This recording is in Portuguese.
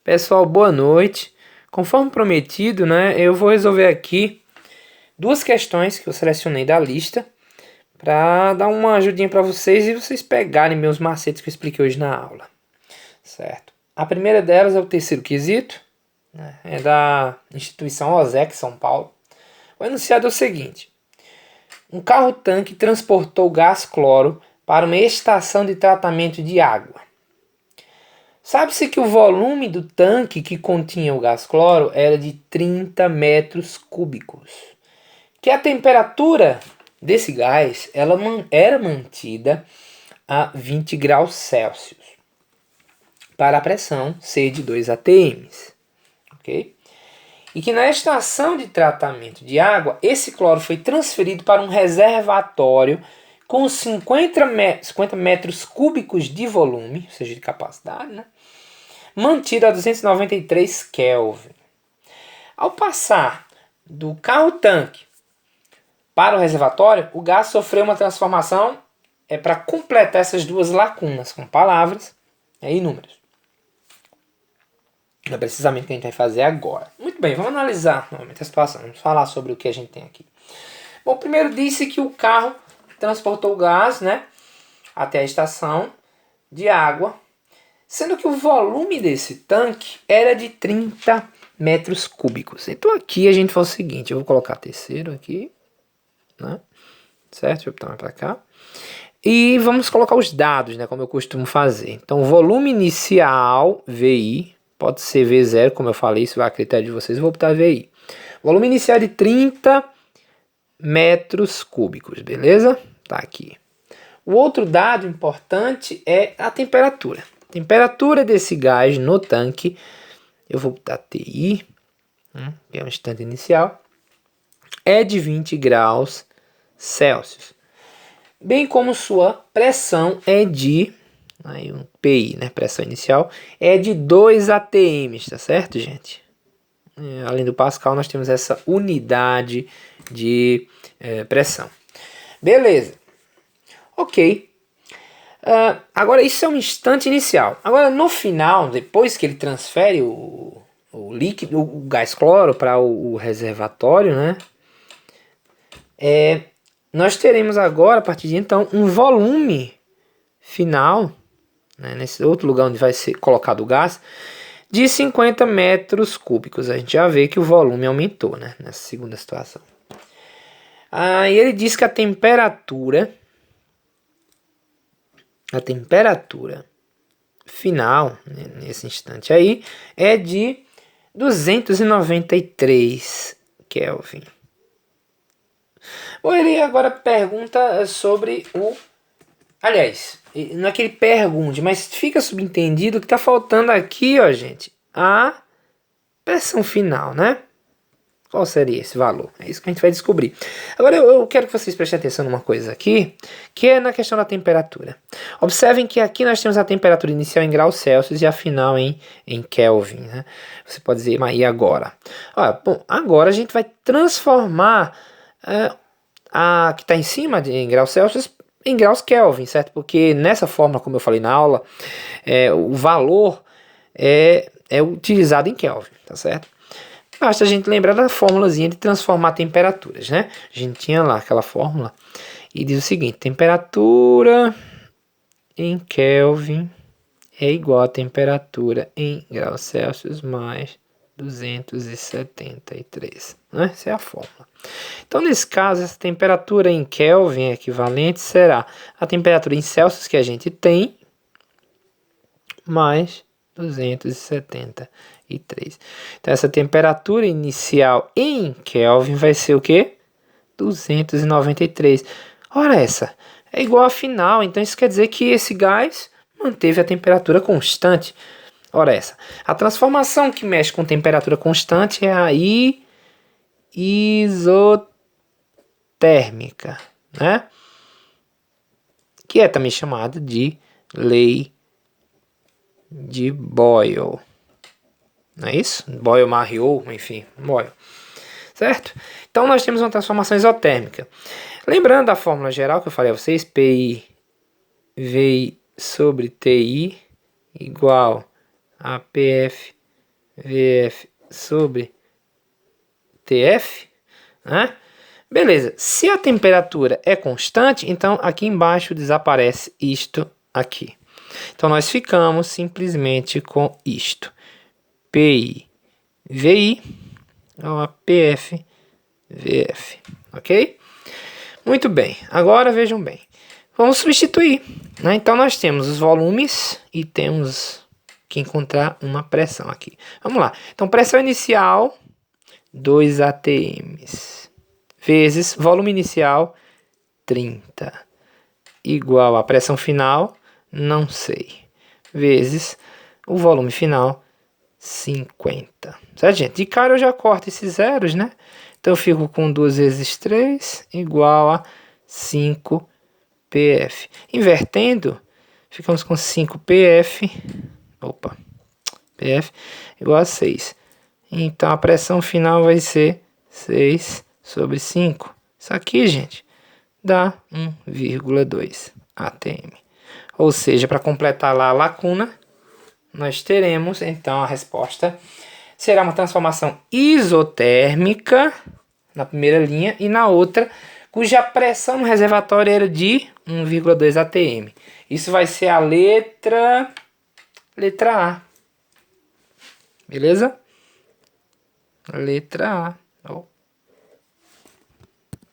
Pessoal, boa noite. Conforme prometido, né, eu vou resolver aqui duas questões que eu selecionei da lista para dar uma ajudinha para vocês e vocês pegarem meus macetes que eu expliquei hoje na aula, certo? A primeira delas é o terceiro quesito, né, é da instituição OSEC São Paulo. O enunciado é o seguinte: um carro-tanque transportou gás cloro para uma estação de tratamento de água. Sabe-se que o volume do tanque que continha o gás cloro era de 30 metros cúbicos. Que a temperatura desse gás era mantida a 20 graus Celsius para a pressão ser de 2 atm. Okay? E que na estação de tratamento de água, esse cloro foi transferido para um reservatório com 50 metros cúbicos de volume, ou seja, de capacidade, né? Mantido a 293 Kelvin. Ao passar do carro-tanque para o reservatório, o gás sofreu uma transformação para completar essas duas lacunas, com palavras e números. É precisamente o que a gente vai fazer agora. Muito bem, vamos analisar novamente a situação. Vamos falar sobre o que a gente tem aqui. Bom, primeiro disse que o carro transportou o gás, né, até a estação de água, sendo que o volume desse tanque era de 30 metros cúbicos. Então aqui a gente faz o seguinte, eu vou colocar terceiro aqui, né? Certo? Deixa eu botar mais para cá. E vamos colocar os dados, né, como eu costumo fazer. Então o volume inicial, VI, pode ser V0, como eu falei, isso vai a critério de vocês, eu vou botar VI. Volume inicial de 30 metros cúbicos, beleza? Tá aqui. O outro dado importante é a temperatura. A temperatura desse gás no tanque, eu vou botar TI, que é o instante inicial, é de 20 graus Celsius. Bem como sua pressão é de, aí um PI, né, pressão inicial, é de 2 atm, tá certo, gente? Além do Pascal, nós temos essa unidade de pressão. Beleza. Ok. Agora isso é um instante inicial. Agora no final, depois que ele transfere o líquido, o gás cloro para o reservatório, né? Nós teremos agora, a partir de então, um volume final, né, nesse outro lugar onde vai ser colocado o gás, de 50 metros cúbicos. A gente já vê que o volume aumentou, né, nessa segunda situação. E ele diz que a temperatura final, né, nesse instante aí, é de 293 Kelvin. Bom, ele agora pergunta sobre o... Aliás, não é que ele pergunte, mas fica subentendido que está faltando aqui, ó, gente, a pressão final, né? Qual seria esse valor? É isso que a gente vai descobrir. Agora eu quero que vocês prestem atenção numa coisa aqui, que é na questão da temperatura. Observem que aqui nós temos a temperatura inicial em graus Celsius e a final em Kelvin, né? Você pode dizer, mas e agora? Bom, agora a gente vai transformar a que está em cima em graus Celsius em graus Kelvin, certo? Porque nessa fórmula, como eu falei na aula, o valor é utilizado em Kelvin, tá certo? Basta a gente lembrar da formulazinha de transformar temperaturas, né? A gente tinha lá aquela fórmula e diz o seguinte: temperatura em Kelvin é igual a temperatura em graus Celsius mais 273, né? Essa é a fórmula. Então, nesse caso, essa temperatura em Kelvin equivalente será a temperatura em Celsius que a gente tem mais 273. Então, essa temperatura inicial em Kelvin vai ser o quê? 293. Ora, essa é igual à final. Então, isso quer dizer que esse gás manteve a temperatura constante. Ora, essa. A transformação que mexe com temperatura constante é a isotérmica, né? Que é também chamada de lei de Boyle. Não é isso? Boyle-Mariotte, enfim, Boyle. Certo? Então nós temos uma transformação isotérmica. Lembrando da fórmula geral que eu falei a vocês, PI VI sobre TI igual a PF VF sobre TF, né? Beleza, se a temperatura é constante, então aqui embaixo desaparece isto aqui. Então nós ficamos simplesmente com isto. PI, VI, PF, VF, ok? Muito bem, agora vejam bem. Vamos substituir, né? Então nós temos os volumes e temos que encontrar uma pressão aqui. Vamos lá. Então pressão inicial, 2 atm, vezes volume inicial, 30, igual a pressão final, não sei, vezes o volume final, 50. Certo, gente? De cara eu já corto esses zeros, né? Então eu fico com 2 vezes 3 igual a 5 PF. Invertendo, ficamos com 5 PF. Opa, PF igual a 6. Então a pressão final vai ser 6 sobre 5. Isso aqui, gente, dá 1,2 atm. Ou seja, para completar lá a lacuna, nós teremos então a resposta. Será uma transformação isotérmica na primeira linha e na outra, cuja pressão no reservatório era de 1,2 atm. Isso vai ser a letra A. Beleza? Letra A.